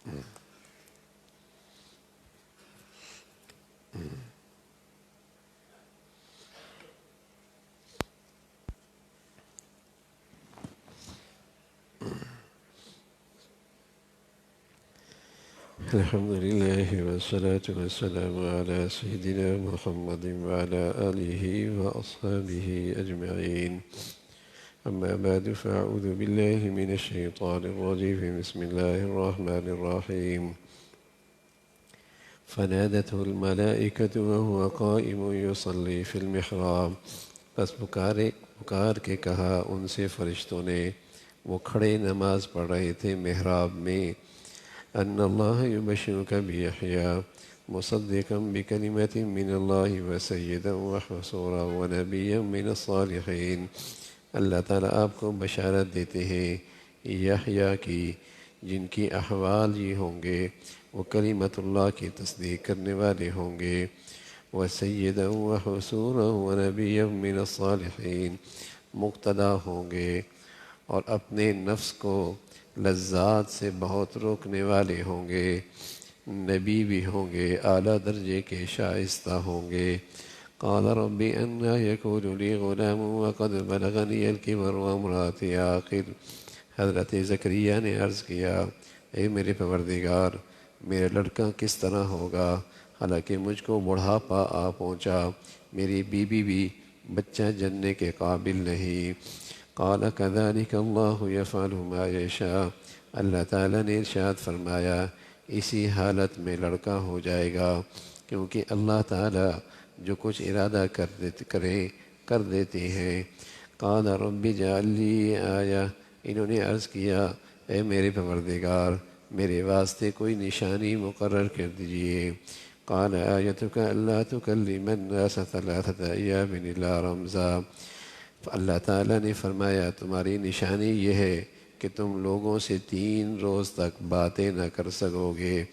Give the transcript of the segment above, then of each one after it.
الحمد لله والصلاة والسلام على سيدنا محمد وعلى آله وأصحابه أجمعين. أما بعد فأعوذ بالله من الشيطان الرجيم. بسم الله الرحمن الرحيم. فنادته الملائكة وهو قائم يصلي في المحراب. بس پکار کے کہا ان سے فرشتوں نے، وہ کھڑے نماز پڑھ رہے تھے محراب میں، ان اللہ یبشرک بیحییٰ مصدقا بکلمۃ من اللہ وسیدا وحصورا ونبیا من الصالحین، اللہ تعالیٰ آپ کو بشارت دیتے ہیں یحییٰ کی، جن کی احوال یہ ہوں گے وہ کلمت اللہ کی تصدیق کرنے والے ہوں گے، وسیدا وحصورا ونبیا من الصالحین، مقتدا ہوں گے اور اپنے نفس کو لذات سے بہت روکنے والے ہوں گے، نبی بھی ہوں گے، اعلیٰ درجے کے شائستہ ہوں گے۔ قال رب أنى يكون لي غلام وقد بلغني الكبر وامرأتي عاقر، حضرت زکریا نے عرض کیا، اے میرے پروردگار، میرا لڑکا کس طرح ہوگا حالانکہ مجھ کو بڑھاپا آ پہنچا، میری بیوی بھی بچہ جننے کے قابل نہیں۔ قال كذلك الله يفعل ما يشاء، اللہ تعالیٰ نے ارشاد فرمایا اسی حالت میں لڑکا ہو جائے گا، کیونکہ اللہ تعالیٰ جو کچھ ارادہ کر دیتے ہیں۔ قال رب اجعل لي آیہ، انہوں نے عرض کیا اے میرے پروردگار میرے واسطے کوئی نشانی مقرر کر دیجئے۔ قال آیتک الا تکلم الناس ثلاثة ایام الا رمزا، اللہ تعالیٰ نے فرمایا تمہاری نشانی یہ ہے کہ تم لوگوں سے 3 روز تک باتیں نہ کر سکو گے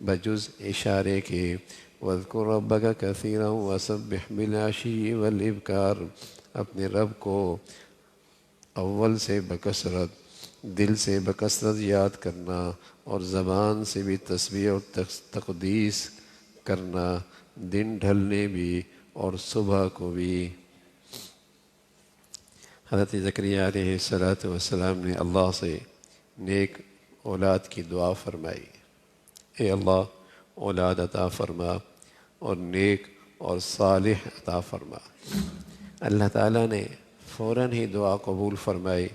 بجز اشارے کے۔ وَاذْكُرْ رَبَّكَ كَثِيرًا وَسَبِّحْ بِالْعَشِيِّ وَالْإِبْكَارِ، اپنے رب کو اول سے بکثرت، دل سے بکثرت یاد کرنا اور زبان سے بھی تسبیح اور تقدیس کرنا، دن ڈھلنے بھی اور صبح کو بھی۔ حضرت زکریا علیہ السلام نے اللہ سے نیک اولاد کی دعا فرمائی، اے اللہ اولاد عطا فرما اور نیک اور صالح عطا فرما۔ اللہ تعالیٰ نے فوراً ہی دعا قبول فرمائی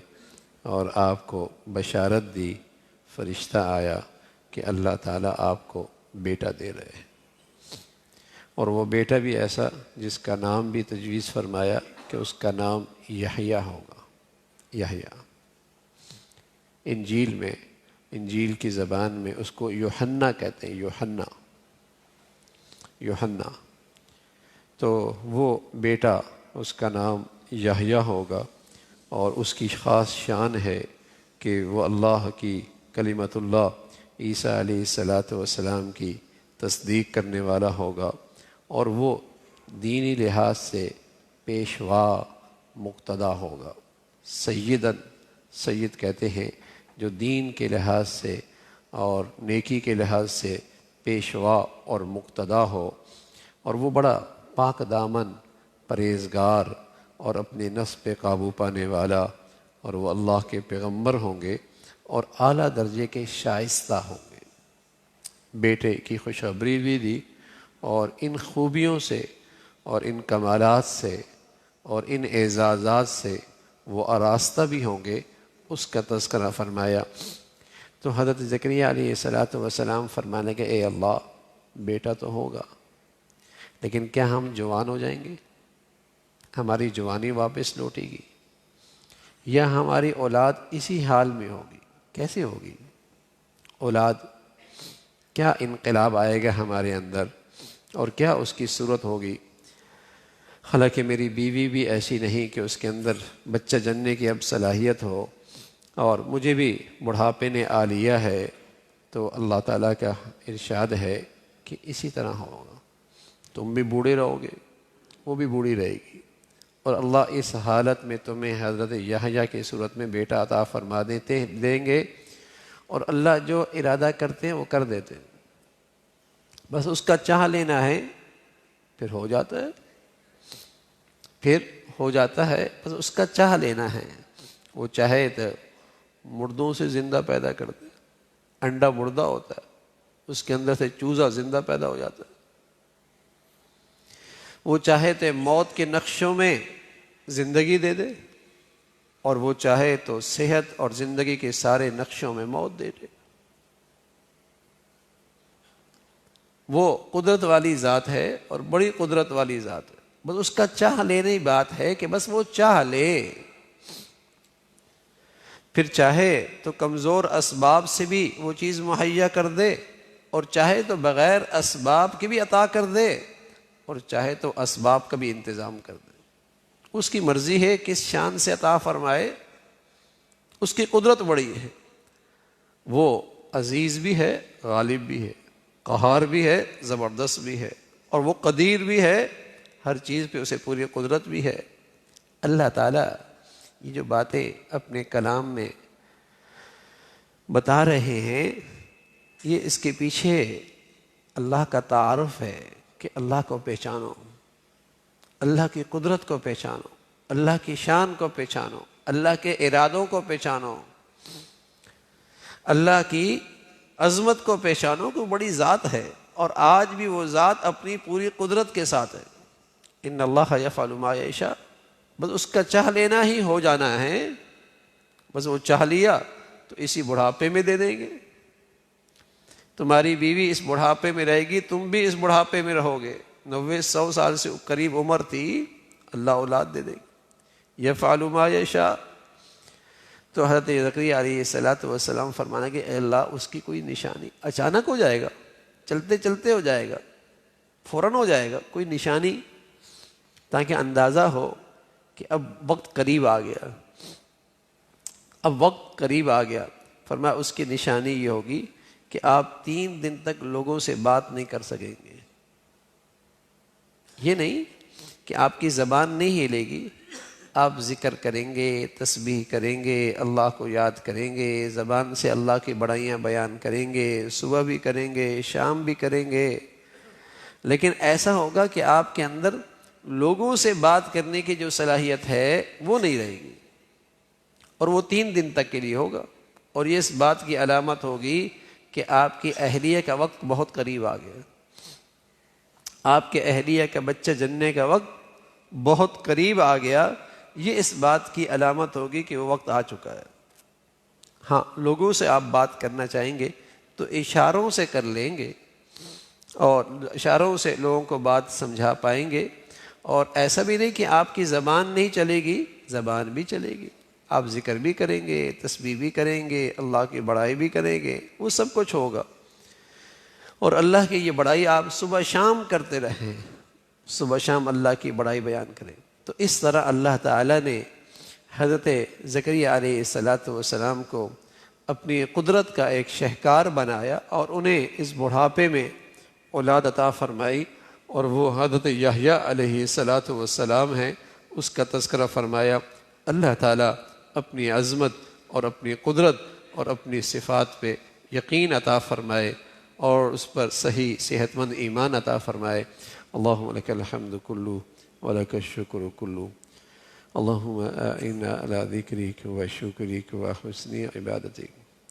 اور آپ کو بشارت دی، فرشتہ آیا کہ اللہ تعالیٰ آپ کو بیٹا دے رہے ہیں، اور وہ بیٹا بھی ایسا جس کا نام بھی تجویز فرمایا کہ اس کا نام یحییٰ ہوگا۔ یحییٰ انجیل کی زبان میں اس کو یوحنا کہتے ہیں، یوحنا، تو وہ بیٹا اس کا نام یحییٰ ہوگا، اور اس کی خاص شان ہے کہ وہ اللہ کی کلمت اللہ عیسیٰ علیہ السلام کی تصدیق کرنے والا ہوگا، اور وہ دینی لحاظ سے پیشوا مقتدا ہوگا۔ سید کہتے ہیں جو دین کے لحاظ سے اور نیکی کے لحاظ سے پیشوا اور مقتدا ہو، اور وہ بڑا پاک دامن، پرہیزگار اور اپنے نفس پہ قابو پانے والا، اور وہ اللہ کے پیغمبر ہوں گے اور اعلیٰ درجے کے شائستہ ہوں گے۔ بیٹے کی خوشخبری بھی دی، اور ان خوبیوں سے اور ان کمالات سے اور ان اعزازات سے وہ آراستہ بھی ہوں گے، اس کا تذکرہ فرمایا۔ تو حضرت زکریا علیہ السلام فرمانے کہ اے اللہ بیٹا تو ہوگا، لیکن کیا ہم جوان ہو جائیں گے؟ ہماری جوانی واپس لوٹے گی؟ یا ہماری اولاد اسی حال میں ہوگی؟ کیسے ہوگی اولاد؟ کیا انقلاب آئے گا ہمارے اندر، اور کیا اس کی صورت ہوگی؟ حالانکہ میری بیوی بھی ایسی نہیں کہ اس کے اندر بچہ جننے کی اب صلاحیت ہو، اور مجھے بھی بڑھاپے نے آ لیا ہے، تو اللہ تعالیٰ کا ارشاد ہے کہ اسی طرح ہوگا، تم بھی بوڑھے رہو گے، وہ بھی بوڑھی رہے گی، اور اللہ اس حالت میں تمہیں حضرت یحییٰ کی صورت میں بیٹا عطا فرما دیں گے، اور اللہ جو ارادہ کرتے ہیں وہ کر دیتے ہیں، بس اس کا چاہ لینا ہے، پھر ہو جاتا ہے، پھر ہو جاتا ہے، بس اس کا چاہ لینا ہے۔ وہ چاہے تو مردوں سے زندہ پیدا کر دے، انڈا مردہ ہوتا ہے، اس کے اندر سے چوزا زندہ پیدا ہو جاتا ہے۔ وہ چاہے تو موت کے نقشوں میں زندگی دے دے، اور وہ چاہے تو صحت اور زندگی کے سارے نقشوں میں موت دے دے۔ وہ قدرت والی ذات ہے اور بڑی قدرت والی ذات ہے، بس اس کا چاہ لینے کی بات ہے کہ بس وہ چاہ لے۔ پھر چاہے تو کمزور اسباب سے بھی وہ چیز مہیا کر دے، اور چاہے تو بغیر اسباب کے بھی عطا کر دے، اور چاہے تو اسباب کا بھی انتظام کر دے۔ اس کی مرضی ہے کس شان سے عطا فرمائے، اس کی قدرت بڑی ہے۔ وہ عزیز بھی ہے، غالب بھی ہے، قہار بھی ہے، زبردست بھی ہے، اور وہ قدیر بھی ہے، ہر چیز پہ اسے پوری قدرت بھی ہے۔ اللہ تعالیٰ یہ جو باتیں اپنے کلام میں بتا رہے ہیں، یہ اس کے پیچھے اللہ کا تعارف ہے کہ اللہ کو پہچانو، اللہ کی قدرت کو پہچانو، اللہ کی شان کو پہچانو، اللہ کے ارادوں کو پہچانو، اللہ کی عظمت کو پہچانو کہ وہ بڑی ذات ہے، اور آج بھی وہ ذات اپنی پوری قدرت کے ساتھ ہے۔ ان اللہ یفعل ما یشاء، بس اس کا چاہ لینا ہی ہو جانا ہے۔ بس وہ چاہ لیا تو اسی بڑھاپے میں دے دیں گے۔ تمہاری بیوی اس بڑھاپے میں رہے گی، تم بھی اس بڑھاپے میں رہو گے، 90-100 سال سے قریب عمر تھی، اللہ اولاد دے دے گی۔ یفعل ما یشاء۔ تو حضرت زکریا علیہ السلام فرمانا کہ اے اللہ اس کی کوئی نشانی، اچانک ہو جائے گا، چلتے چلتے ہو جائے گا، فوراً ہو جائے گا، کوئی نشانی، تاکہ اندازہ ہو کہ اب وقت قریب آ گیا، اب وقت قریب آ گیا۔ فرمایا اس کی نشانی یہ ہوگی کہ آپ 3 دن تک لوگوں سے بات نہیں کر سکیں گے۔ یہ نہیں کہ آپ کی زبان نہیں ہلے گی، آپ ذکر کریں گے، تسبیح کریں گے، اللہ کو یاد کریں گے، زبان سے اللہ کی بڑائیاں بیان کریں گے، صبح بھی کریں گے، شام بھی کریں گے، لیکن ایسا ہوگا کہ آپ کے اندر لوگوں سے بات کرنے کی جو صلاحیت ہے وہ نہیں رہے گی، اور وہ 3 دن تک کے لیے ہوگا۔ اور یہ اس بات کی علامت ہوگی کہ آپ کی اہلیہ کا وقت بہت قریب آ گیا، آپ کے اہلیہ کا بچہ جننے کا وقت بہت قریب آ گیا۔ یہ اس بات کی علامت ہوگی کہ وہ وقت آ چکا ہے۔ ہاں، لوگوں سے آپ بات کرنا چاہیں گے تو اشاروں سے کر لیں گے، اور اشاروں سے لوگوں کو بات سمجھا پائیں گے، اور ایسا بھی نہیں کہ آپ کی زبان نہیں چلے گی، زبان بھی چلے گی، آپ ذکر بھی کریں گے، تسبیح بھی کریں گے، اللہ کی بڑائی بھی کریں گے، وہ سب کچھ ہوگا۔ اور اللہ کی یہ بڑائی آپ صبح شام کرتے رہیں، صبح شام اللہ کی بڑائی بیان کریں۔ تو اس طرح اللہ تعالیٰ نے حضرت زکریا علیہ السلام کو اپنی قدرت کا ایک شہکار بنایا، اور انہیں اس بڑھاپے میں اولاد عطا فرمائی، اور وہ حضرت یحییٰ علیہ السلام ہیں۔ اس کا تذکرہ فرمایا۔ اللہ تعالیٰ اپنی عظمت اور اپنی قدرت اور اپنی صفات پہ یقین عطا فرمائے، اور اس پر صحیح صحت مند ایمان عطا فرمائے۔ اللہم لک الحمد کلو ولک الشکر کلو، اللہم اعنا علی ذکرک و شکرک و حسن عبادتک۔